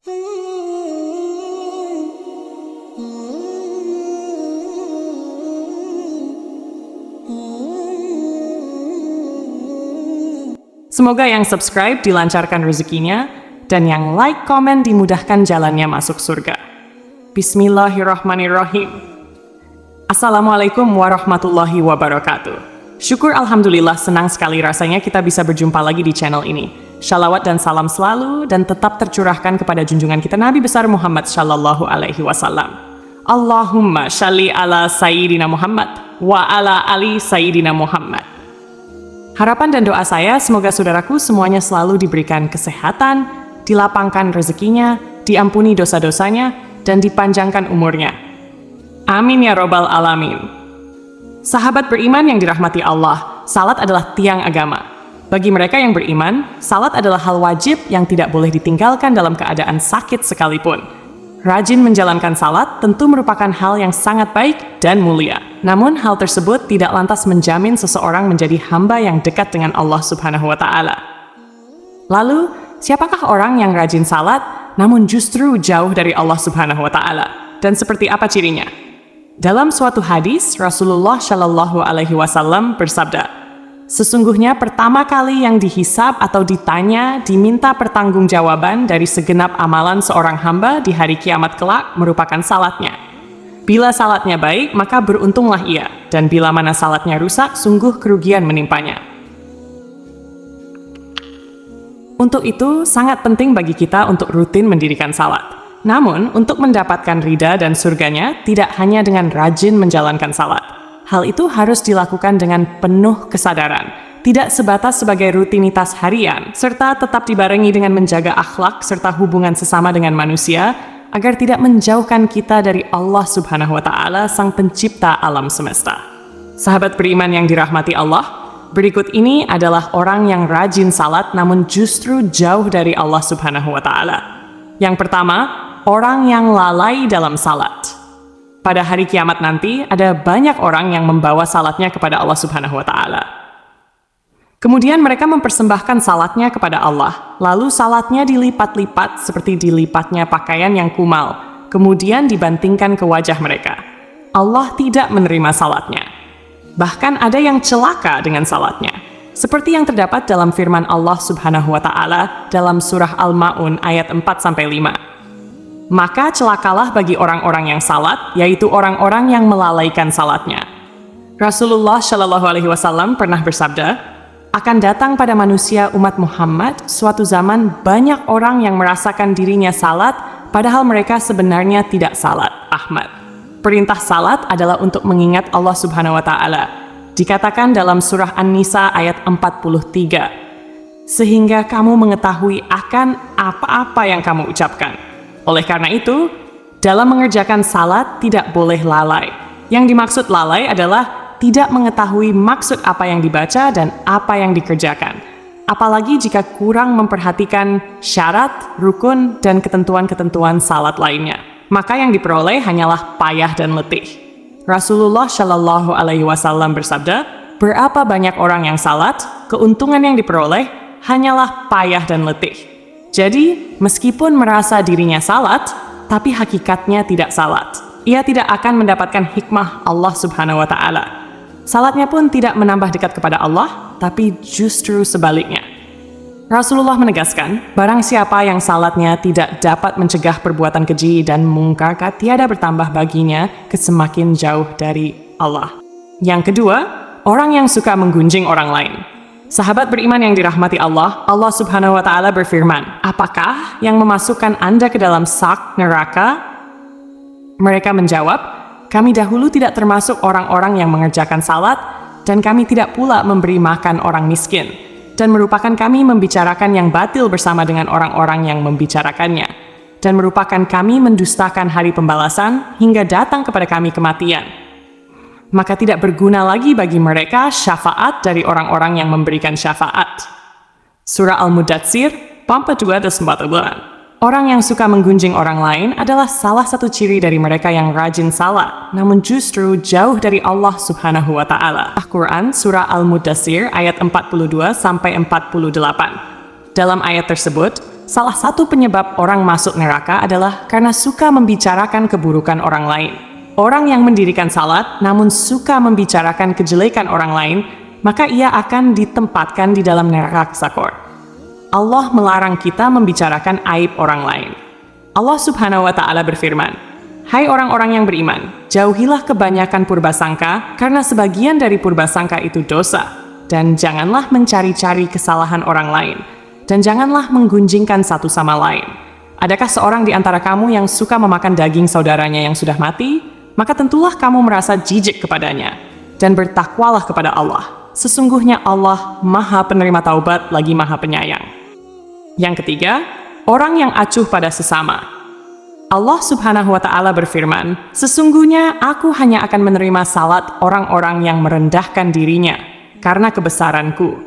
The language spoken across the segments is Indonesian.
Semoga yang subscribe dilancarkan rezekinya, dan yang like, komen dimudahkan jalannya masuk surga. Bismillahirrahmanirrahim. Assalamualaikum warahmatullahi wabarakatuh. Syukur alhamdulillah, senang sekali rasanya kita bisa berjumpa lagi di channel ini. Shalawat dan salam selalu dan tetap tercurahkan kepada junjungan kita Nabi besar Muhammad Shallallahu Alaihi Wasallam. Allahumma shalli ala Sayyidina Muhammad wa ala ali Sayyidina Muhammad. Harapan dan doa saya semoga saudaraku semuanya selalu diberikan kesehatan, dilapangkan rezekinya, diampuni dosa-dosanya, dan dipanjangkan umurnya. Amin ya robbal alamin. Sahabat beriman yang dirahmati Allah, salat adalah tiang agama. Bagi mereka yang beriman, salat adalah hal wajib yang tidak boleh ditinggalkan dalam keadaan sakit sekalipun. Rajin menjalankan salat tentu merupakan hal yang sangat baik dan mulia. Namun hal tersebut tidak lantas menjamin seseorang menjadi hamba yang dekat dengan Allah Subhanahu wa Ta'ala. Lalu, siapakah orang yang rajin salat namun justru jauh dari Allah Subhanahu wa Ta'ala? Dan seperti apa cirinya? Dalam suatu hadis, Rasulullah Shallallahu Alaihi Wasallam bersabda, sesungguhnya pertama kali yang dihisab atau ditanya, diminta pertanggungjawaban dari segenap amalan seorang hamba di hari kiamat kelak merupakan salatnya. Bila salatnya baik, maka beruntunglah ia, dan bila mana salatnya rusak, sungguh kerugian menimpanya. Untuk itu, sangat penting bagi kita untuk rutin mendirikan salat. Namun, untuk mendapatkan ridha dan surganya, tidak hanya dengan rajin menjalankan salat. Hal itu harus dilakukan dengan penuh kesadaran, tidak sebatas sebagai rutinitas harian, serta tetap dibarengi dengan menjaga akhlak serta hubungan sesama dengan manusia, agar tidak menjauhkan kita dari Allah Subhanahu wa Ta'ala, Sang Pencipta alam semesta. Sahabat beriman yang dirahmati Allah, berikut ini adalah orang yang rajin salat namun justru jauh dari Allah Subhanahu wa Ta'ala. Yang pertama, orang yang lalai dalam salat. Pada hari kiamat nanti, ada banyak orang yang membawa salatnya kepada Allah Subhanahu wa Ta'ala. Kemudian mereka mempersembahkan salatnya kepada Allah, lalu salatnya dilipat-lipat seperti dilipatnya pakaian yang kumal, kemudian dibantingkan ke wajah mereka. Allah tidak menerima salatnya. Bahkan ada yang celaka dengan salatnya, seperti yang terdapat dalam firman Allah Subhanahu wa Ta'ala dalam surah Al-Ma'un ayat 4-5. Maka celakalah bagi orang-orang yang salat, yaitu orang-orang yang melalaikan salatnya. Rasulullah Shallallahu Alaihi Wasallam pernah bersabda, akan datang pada manusia umat Muhammad suatu zaman banyak orang yang merasakan dirinya salat, padahal mereka sebenarnya tidak salat. Ahmad. Perintah salat adalah untuk mengingat Allah Subhanahu wa Ta'ala. Dikatakan dalam surah An-Nisa ayat 43, sehingga kamu mengetahui akan apa-apa yang kamu ucapkan. Oleh karena itu, dalam mengerjakan salat tidak boleh lalai. Yang dimaksud lalai adalah tidak mengetahui maksud apa yang dibaca dan apa yang dikerjakan. Apalagi jika kurang memperhatikan syarat, rukun, dan ketentuan-ketentuan salat lainnya. Maka yang diperoleh hanyalah payah dan letih. Rasulullah Shallallahu Alaihi Wasallam bersabda, berapa banyak orang yang salat, keuntungan yang diperoleh hanyalah payah dan letih. Jadi, meskipun merasa dirinya salat, tapi hakikatnya tidak salat. Ia tidak akan mendapatkan hikmah Allah Subhanahu wa Ta'ala. Salatnya pun tidak menambah dekat kepada Allah, tapi justru sebaliknya. Rasulullah menegaskan, barang siapa yang salatnya tidak dapat mencegah perbuatan keji dan mungkar, tiada bertambah baginya semakin jauh dari Allah. Yang kedua, orang yang suka menggunjing orang lain. Sahabat beriman yang dirahmati Allah, Allah Subhanahu wa Ta'ala berfirman, apakah yang memasukkan Anda ke dalam sak neraka? Mereka menjawab, kami dahulu tidak termasuk orang-orang yang mengerjakan salat, dan kami tidak pula memberi makan orang miskin, dan merupakan kami membicarakan yang batil bersama dengan orang-orang yang membicarakannya, dan merupakan kami mendustakan hari pembalasan hingga datang kepada kami kematian. Maka tidak berguna lagi bagi mereka syafaat dari orang-orang yang memberikan syafaat. Surah Al-Mudatsir, 42-44. Orang yang suka menggunjing orang lain adalah salah satu ciri dari mereka yang rajin salat, namun justru jauh dari Allah Subhanahu wa Ta'ala. Al-Quran, Surah Al-Mudatsir, ayat 42-48. Dalam ayat tersebut, Salah satu penyebab orang masuk neraka adalah karena suka membicarakan keburukan orang lain. Orang yang mendirikan salat namun suka membicarakan kejelekan orang lain, maka ia akan ditempatkan di dalam neraka sakor. Allah melarang kita membicarakan aib orang lain. Allah Subhanahu wa Ta'ala berfirman, "Hai orang-orang yang beriman, jauhilah kebanyakan purbasangka, karena sebagian dari purbasangka itu dosa, dan janganlah mencari-cari kesalahan orang lain, dan janganlah menggunjingkan satu sama lain. Adakah seorang di antara kamu yang suka memakan daging saudaranya yang sudah mati? Maka tentulah kamu merasa jijik kepadanya, dan bertakwalah kepada Allah. Sesungguhnya Allah Maha Penerima Taubat lagi Maha Penyayang." Yang ketiga, orang yang acuh pada sesama. Allah Subhanahu wa Ta'ala berfirman, "Sesungguhnya aku hanya akan menerima salat orang-orang yang merendahkan dirinya karena kebesaranku,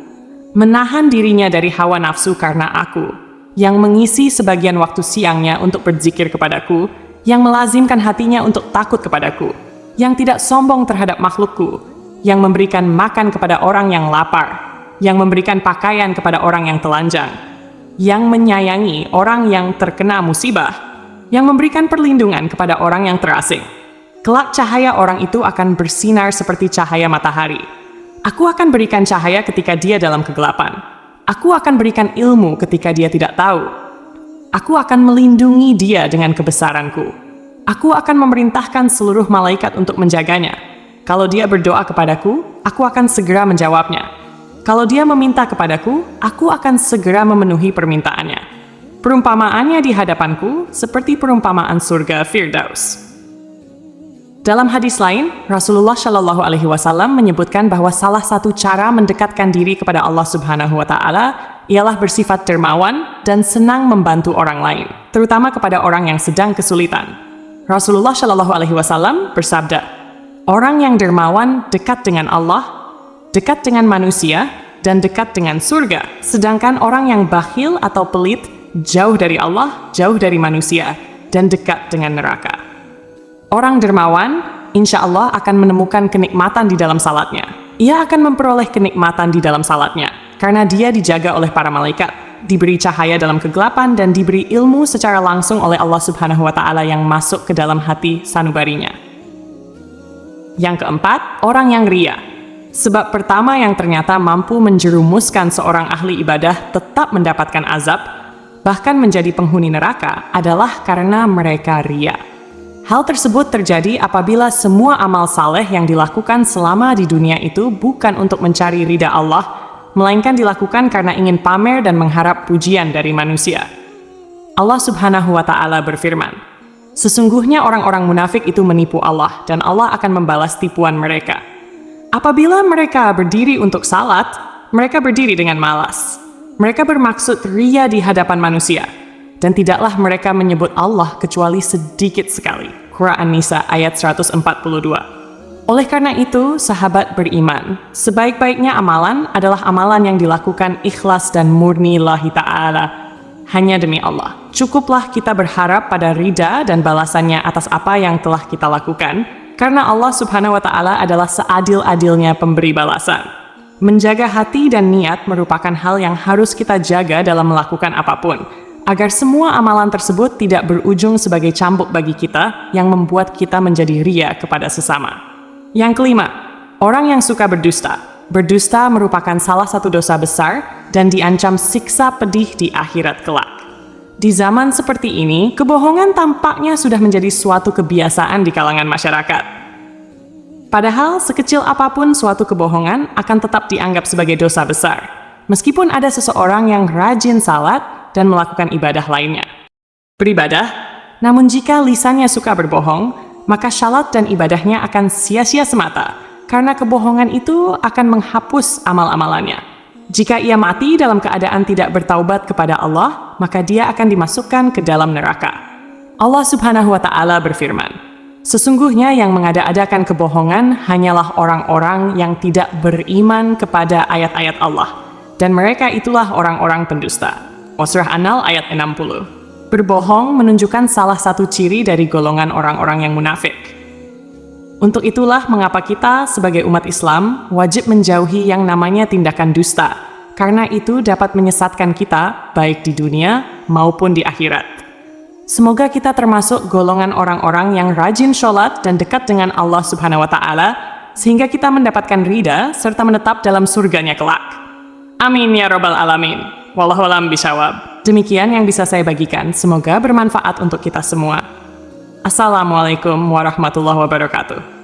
menahan dirinya dari hawa nafsu karena aku, yang mengisi sebagian waktu siangnya untuk berzikir kepadaku, yang melazimkan hatinya untuk takut kepadaku, yang tidak sombong terhadap makhlukku, yang memberikan makan kepada orang yang lapar, yang memberikan pakaian kepada orang yang telanjang, yang menyayangi orang yang terkena musibah, yang memberikan perlindungan kepada orang yang terasing. Kelak cahaya orang itu akan bersinar seperti cahaya matahari. Aku akan berikan cahaya ketika dia dalam kegelapan. Aku akan berikan ilmu ketika dia tidak tahu. Aku akan melindungi dia dengan kebesaranku. Aku akan memerintahkan seluruh malaikat untuk menjaganya. Kalau dia berdoa kepadaku, aku akan segera menjawabnya. Kalau dia meminta kepadaku, aku akan segera memenuhi permintaannya. Perumpamaannya di hadapanku seperti perumpamaan surga Firdaus." Dalam hadis lain, Rasulullah Shallallahu Alaihi Wasallam menyebutkan bahwa salah satu cara mendekatkan diri kepada Allah Subhanahu Wa Ta'ala ialah bersifat dermawan dan senang membantu orang lain, terutama kepada orang yang sedang kesulitan. Rasulullah Shallallahu Alaihi Wasallam bersabda, "Orang yang dermawan dekat dengan Allah, dekat dengan manusia, dan dekat dengan surga. Sedangkan orang yang bakhil atau pelit jauh dari Allah, jauh dari manusia, dan dekat dengan neraka." Orang dermawan, insya Allah akan menemukan kenikmatan di dalam salatnya. Ia akan memperoleh kenikmatan di dalam salatnya, karena dia dijaga oleh para malaikat, diberi cahaya dalam kegelapan, dan diberi ilmu secara langsung oleh Allah Subhanahu wa Ta'ala yang masuk ke dalam hati sanubarinya. Yang keempat, orang yang ria. Sebab pertama yang ternyata mampu menjerumuskan seorang ahli ibadah tetap mendapatkan azab, bahkan menjadi penghuni neraka, adalah karena mereka ria. Hal tersebut terjadi apabila semua amal saleh yang dilakukan selama di dunia itu bukan untuk mencari ridha Allah, melainkan dilakukan karena ingin pamer dan mengharap pujian dari manusia. Allah Subhanahu wa Ta'ala berfirman, "Sesungguhnya orang-orang munafik itu menipu Allah, dan Allah akan membalas tipuan mereka. Apabila mereka berdiri untuk salat, mereka berdiri dengan malas. Mereka bermaksud ria di hadapan manusia, dan tidaklah mereka menyebut Allah kecuali sedikit sekali." Quran An-Nisa ayat 142. Oleh karena itu, sahabat beriman, sebaik-baiknya amalan adalah amalan yang dilakukan ikhlas dan murni lillahi ta'ala, hanya demi Allah. Cukuplah kita berharap pada ridha dan balasannya atas apa yang telah kita lakukan, karena Allah Subhanahu wa Ta'ala adalah seadil-adilnya pemberi balasan. Menjaga hati dan niat merupakan hal yang harus kita jaga dalam melakukan apapun, agar semua amalan tersebut tidak berujung sebagai cambuk bagi kita yang membuat kita menjadi ria kepada sesama. Yang kelima, orang yang suka berdusta. Berdusta merupakan salah satu dosa besar dan diancam siksa pedih di akhirat kelak. Di zaman seperti ini, kebohongan tampaknya sudah menjadi suatu kebiasaan di kalangan masyarakat. Padahal sekecil apapun suatu kebohongan akan tetap dianggap sebagai dosa besar, meskipun ada seseorang yang rajin salat dan melakukan ibadah lainnya. Beribadah, namun jika lisannya suka berbohong, maka salat dan ibadahnya akan sia-sia semata, karena kebohongan itu akan menghapus amal-amalannya. Jika ia mati dalam keadaan tidak bertaubat kepada Allah, maka dia akan dimasukkan ke dalam neraka. Allah Subhanahu wa Ta'ala berfirman, "Sesungguhnya yang mengada-adakan kebohongan hanyalah orang-orang yang tidak beriman kepada ayat-ayat Allah, dan mereka itulah orang-orang pendusta." Surah An-Nahl ayat 60. Berbohong menunjukkan salah satu ciri dari golongan orang-orang yang munafik. Untuk itulah mengapa kita sebagai umat Islam wajib menjauhi yang namanya tindakan dusta, karena itu dapat menyesatkan kita baik di dunia maupun di akhirat. Semoga kita termasuk golongan orang-orang yang rajin sholat dan dekat dengan Allah Subhanahu wa Ta'ala, sehingga kita mendapatkan ridha serta menetap dalam surganya kelak. Amin ya Rabbal Alamin. Wallahu a'lam bishawab. Demikian yang bisa saya bagikan. Semoga bermanfaat untuk kita semua. Assalamualaikum warahmatullahi wabarakatuh.